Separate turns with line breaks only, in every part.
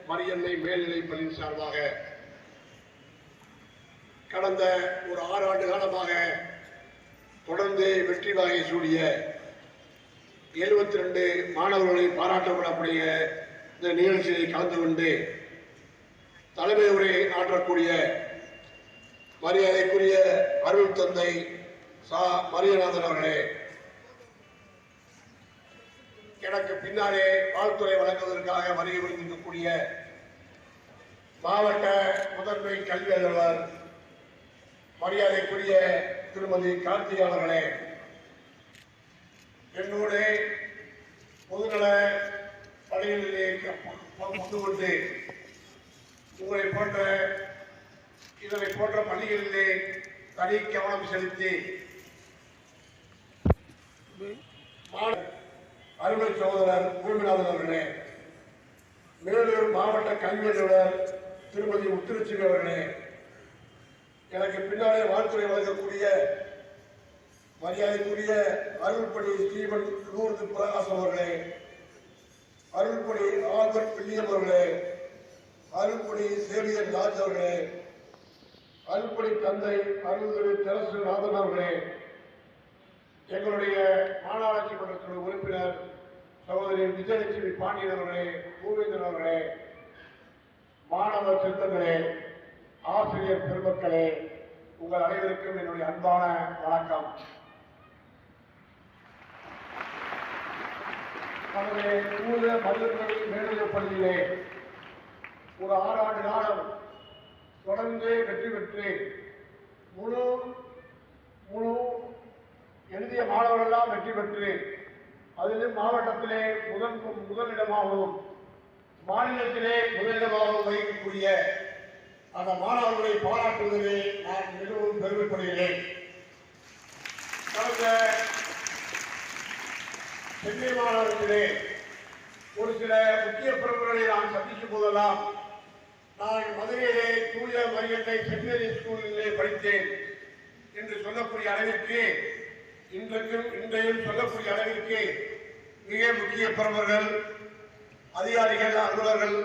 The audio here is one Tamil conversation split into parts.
மரியன்னை மேல்நிலைப் பள்ளி சார்பாக கடந்த ஒரு 6 ஆண்டு காலமாக தொடர்ந்து வெற்றி வாகை சூடிய 72 மாணவர்களை பாராட்டப்படக்கூடிய இந்த நிகழ்ச்சியை கலந்து கொண்டு தலைமை உரை ஆற்றக்கூடிய மரியாதைக்குரிய அருள் தந்தை சா மரியநாதன் அவர்களே, எனக்கு பின்னாலே வாழ்த்துறை வழங்குவதற்காக வருகை புரிந்திருக்கக்கூடிய மாவட்ட முதன்மை கல்வி அலுவலர் மரியாதைக்குரிய திருமதி கார்த்திகா அவர்களே, என்னோடு பொதுநல பணிகளிலே பங்கு கொண்டு இதனை போன்ற பள்ளிகளிலே தனி கவனம் செலுத்தி அருமை சகோதரர் பூமிநாதன் அவர்களே, மேலூர் மாவட்ட கல்வி அலுவலர் திருமதி முத்துலட்சுமி அவர்களே, எனக்கு பின்னாலே வாழ்த்துறை வழங்கக்கூடிய மரியாதைக்குரிய அருள்பணி ஸ்டீபன் லூர்து பிரகாசம் அவர்களே, அருள்பணி ஆல்பர்ட் வில்லியம் அவர்களே, அருள்பணி சேவியர் ராஜ் அவர்களே, அருள்பணி தந்தை அருள்திரு தெரசு நாதன் அவர்களே, எங்களுடைய மாநகராட்சி மன்றத்தினுடைய உறுப்பினர் சகோதரி விஜயலட்சுமி பாண்டியன் அவர்களே, பூவேந்திரன் அவர்களே, மாணவ சிறுத்தங்களே, ஆசிரியர் பெருமக்களே, உங்கள் அனைவருக்கும் என்னுடைய அன்பான வணக்கம். நமது தூய மருத்துவமனை மேல்நிலைப் பள்ளியிலே ஒரு 6 ஆண்டு காலம் தொடர்ந்து வெற்றி பெற்று முழு எழுதிய மாணவர்களெல்லாம் வெற்றி பெற்று அதிலும் மாவட்டத்திலே முதலிடமாகவும் மாநிலத்திலே முதலிடமாகவும் வகிக்கக்கூடிய அந்த மாணவர்களை பாராட்டுவதிலே நான் மிகவும் பெருமைப்படுகிறேன். கடந்த சென்னை மாநகரத்திலே ஒரு சில முக்கிய பிரமுகர்களை நான் சந்திக்கும் போதெல்லாம் நான் மதுரையிலே தூய மரியன்னை செமினரி ஸ்கூலிலே படித்தேன் என்று சொல்லக்கூடிய அளவிற்கு இன்றையும் சொல்லக்கூடிய அளவிற்கு மிக முக்கிய பிரமுகர்கள், அதிகாரிகள், அலுவலர்கள்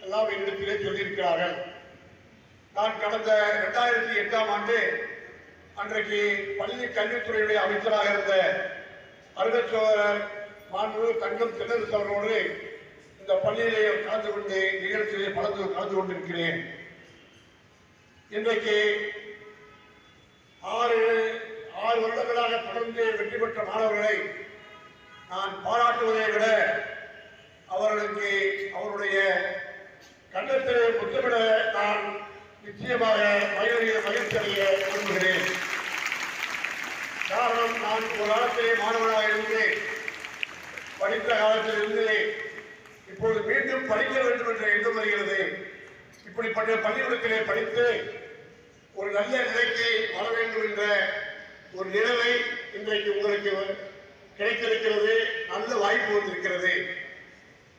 எல்லாம் என்னிடத்திலே சொல்லியிருக்கிறார்கள். நான் கடந்த 2008ஆம் ஆண்டு அன்றைக்கு பள்ளி கல்வித்துறையுடைய அமைச்சராக இருந்த அருமை சகோதரர் மாண்பு தங்கம் தென்னரசு அவர்களோடு இந்த பள்ளியிலே கலந்து கொண்டு நிகழ்ச்சியிலே கலந்து கொண்டிருக்கிறேன். இன்றைக்கு 6 வருடங்களாக தொடர்ந்து வெற்றி பெற்ற மாணவர்களை நான் பாராட்டுவதை விட அவர்களுக்கு அவருடைய கன்னத்திலே முத்தமிட நான் நிச்சயமாக மகிழ்ச்சி அடைய விரும்புகிறேன். காரணம், நான் ஒரு காலத்திலே மாணவனாக இருந்து படித்த காலத்தில் இருந்து இப்போது மீண்டும் படிக்க வேண்டும் என்ற எண்ணம் வருகிறது. இப்படிப்பட்ட பள்ளிக்கூடத்திலே படித்து ஒரு நல்ல நிலைக்கு வர வேண்டும் என்ற ஒரு நிலைமை இன்றைக்கு உங்களுக்கு கிடைத்திருக்கிறது. நல்ல வாய்ப்பு வந்திருக்கிறது.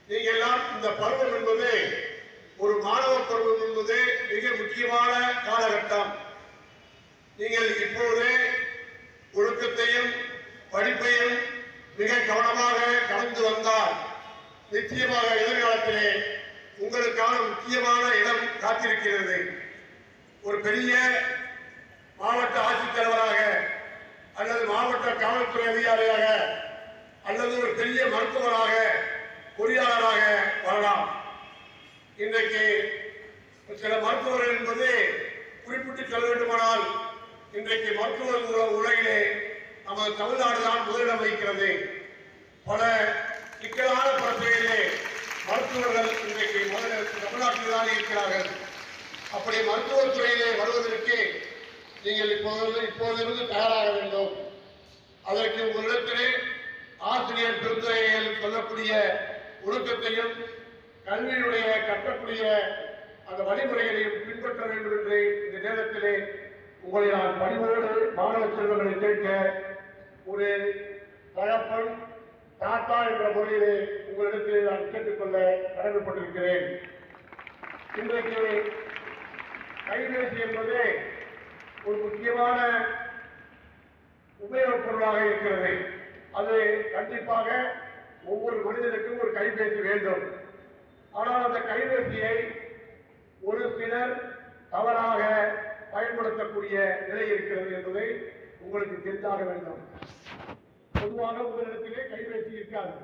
நீங்கள் எல்லாம் இந்த பருவம் என்பது ஒரு மாணவ பருவம் என்பது மிக முக்கியமான காலகட்டம். நீங்கள் இப்போது ஒழுக்கத்தையும் படிப்பையும் மிக கவனமாக கலந்து வந்தால் நிச்சயமாக எதிர்காலத்திலே உங்களுக்கான முக்கியமான இடம் காத்திருக்கிறது. ஒரு பெரிய மாவட்ட ஆட்சித்தலைவராக அல்லது மாவட்ட காவல்துறை அதிகாரியாக அல்லது ஒரு பெரிய மருத்துவராக, பொறியாளராக வரலாம். இன்றைக்கு சில மருத்துவர்கள் என்பது குறிப்பிட்டு சொல்ல வேண்டுமானால் இன்றைக்கு மருத்துவ உலகிலே நமது தமிழ்நாடு தான் முதலிடம் வகிக்கிறது. பல சிக்கலான பிரச்சனையிலே மருத்துவர்கள் இன்றைக்கு தமிழ்நாட்டில் தான் இருக்கிறார்கள். அப்படி மருத்துவத்துறையிலே வருவதற்கு நீங்கள் இப்போதிருந்து தயாராக வேண்டும். அதற்கு உங்களிடத்திலே ஆசிரியர் பெருந்துறையில் சொல்லக்கூடிய ஒழுக்கத்தையும் கல்வியினுடைய கட்டக்கூடிய அந்த வழிமுறைகளையும் பின்பற்ற வேண்டும் என்று இந்த நேரத்திலே உங்களை நான் பணிவோடு மாணவ செல்வங்களை கேட்க ஒரு தகப்பன் தாத்தா என்ற முறையிலே உங்களிடத்தில் நான் கேட்டுக்கொள்ள கடமைப்பட்டிருக்கிறேன். இன்றைக்கு கைபேசி என்பது ஒரு முக்கியமான உபயோகப் பொருளாக இருக்கிறது. அது கண்டிப்பாக ஒவ்வொரு மனிதனுக்கும் ஒரு கைபேசி வேண்டும். ஆனால் அந்த கைபேசியை ஒரு சிலர் தவறாக பயன்படுத்தக்கூடிய நிலை இருக்கிறது என்பதை உங்களுக்கு தெரிந்தாக வேண்டும். பொதுவாக உங்களிடத்திலே கைபேசி இருக்காது.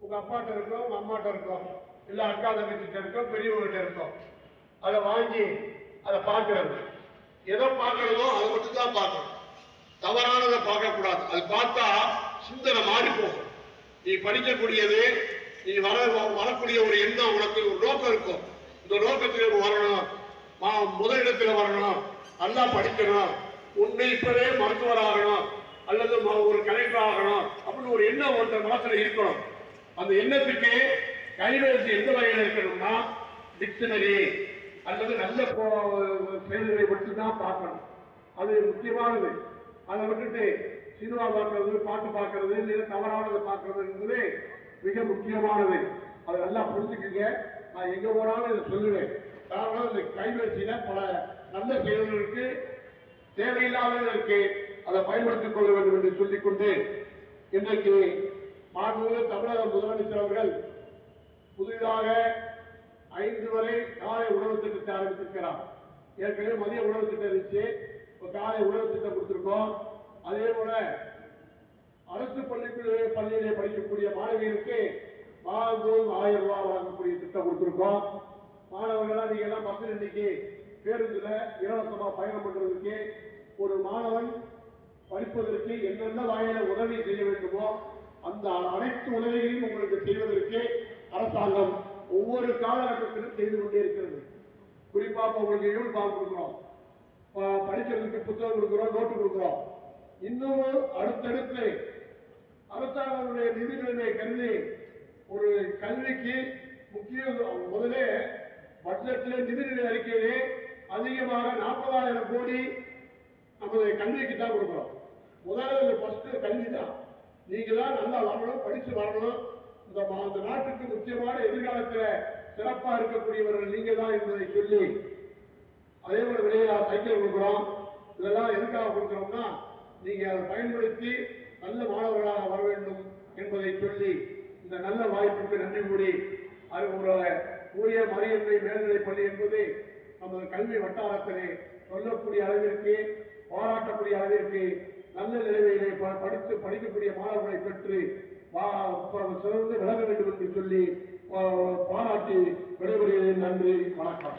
உங்க அப்பாட்ட இருக்கோம், உங்க அம்மாட்ட இருக்கோம், இல்ல அக்கா தங்கச்சிட்ட இருக்கோம், பெரியவங்ககிட்ட இருக்கோம். அதை வாங்கி அதை பார்க்கிறது, எதை பார்க்கிறதோ அதை மட்டும் தான் பார்க்கணும். தவறானதை பார்க்கக்கூடாது. அது பார்த்தா சிந்தனை மாறி போகும். நீ படிக்கக்கூடியது, நீ வரக்கூடிய ஒரு எண்ணம், உனக்கு ஒரு நோக்கம் இருக்கும். இந்த நோக்கத்தில் வரணும், முதலிடத்தில் வரணும், நல்லா படிக்கணும், உன்னை இப்பவே மருத்துவர் ஆகணும் அல்லது ஒரு கலெக்டர் ஆகணும் அப்படின்னு ஒரு எண்ணம் ஒன்ற மனசுல இருக்கணும். அந்த எண்ணத்துக்கு கைபேசி எந்த வகையில் இருக்கணும்னா டிக்ஷனரி அல்லது நல்ல செயல்களை மட்டும்தான் பார்க்கணும். அது முக்கியமானது. அதை விட்டுட்டு சினிமா பார்க்கறது, பாட்டு பார்க்கறது, இல்லை தவறானதை பார்க்கறது என்பது மிக முக்கியமானது. அதை நல்லா புரிஞ்சுக்குங்க. நான் எங்க போனாலும் இதை சொல்லுவேன். காரணம், இந்த கைபேசியில பல நல்ல செயல்களுக்கு, தேவையில்லாதவர்களுக்கு அதை பயன்படுத்திக் கொள்ள வேண்டும் என்று சொல்லிக்கொண்டு, இன்றைக்கு மாண்புமிகு தமிழக முதலமைச்சர் அவர்கள் புதிதாக 5 வரை காலை உணவு திட்டத்தை ஆரம்பித்திருக்கிறார். ஏற்கனவே மதிய உணவு திட்டம் இருந்துச்சு, காலை உணவு திட்டம் கொடுத்திருக்கோம். அதே போல அரசு பள்ளியிலே படிக்கக்கூடிய மாணவிகளுக்கு மாதந்தோறும் 1000 ரூபாய் வழங்கக்கூடிய திட்டம் கொடுத்திருக்கோம். மாணவர்களா நீங்க எல்லாம் பஸ்ஸில் இன்னைக்கு பேருந்துல இலவசமா பயணம் பண்றதுக்கு, ஒரு மாணவன் படிப்பதற்கு என்னென்ன வகையில உதவி செய்ய வேண்டுமோ அந்த அனைத்து உதவிகளையும் உங்களுக்கு செய்வதற்கு அரசாங்கம் ஒவ்வொரு காலகட்டத்திலும் செய்து கொண்டே இருக்கிறது. குறிப்பாக உங்களுக்கு யூனிஃபார்ம் கொடுக்கிறோம், படிக்கிறதுக்கு புத்தகம் கொடுக்கிறோம், நோட்டு கொடுக்கிறோம். இன்னும் அடுத்தடுத்து அரசாங்கத்துடைய நிதி நிலைமையை கருதி ஒரு கல்விக்கு முக்கிய முதலே பட்ஜெட்ல நிதிநிலை அறிக்கையிலே அதிகமாக 40,000 கோடி நமது கல்விக்கு தான் கொடுக்கிறோம். முதல்ல ஃபர்ஸ்ட் கல்வி தான். நீங்க தான் நல்லா வரணும், படிச்சு வரணும். இந்த நாட்டுக்கு முக்கியமான எதிர்காலத்தில் சிறப்பாக இருக்கக்கூடியவர்கள் நீங்க தான் என்பதை சொல்லி, அதே போல விலையில சைக்கிள் கொடுக்கிறோம். இதெல்லாம் எதுக்காக கொடுக்கிறோம்னா நீங்க அதை பயன்படுத்தி நல்ல மாணவர்களாக வர வேண்டும் என்பதை சொல்லி, இந்த நல்ல வாய்ப்புக்கு நன்றி கூறி, அது ஒரு கூறிய மரியன்மை மேல்நிலைப் பள்ளி என்பது நமது கல்வி வட்டாரத்திலே சொல்லக்கூடிய அளவிற்கு, பாராட்டக்கூடிய அளவிற்கு நல்ல நிலைமையிலே படிக்கக்கூடிய மாணவர்களை பெற்று சிறந்து விளங்க வேண்டும் என்று சொல்லி பாராட்டி விடைபெறுகிறேன். நன்றி, வணக்கம்.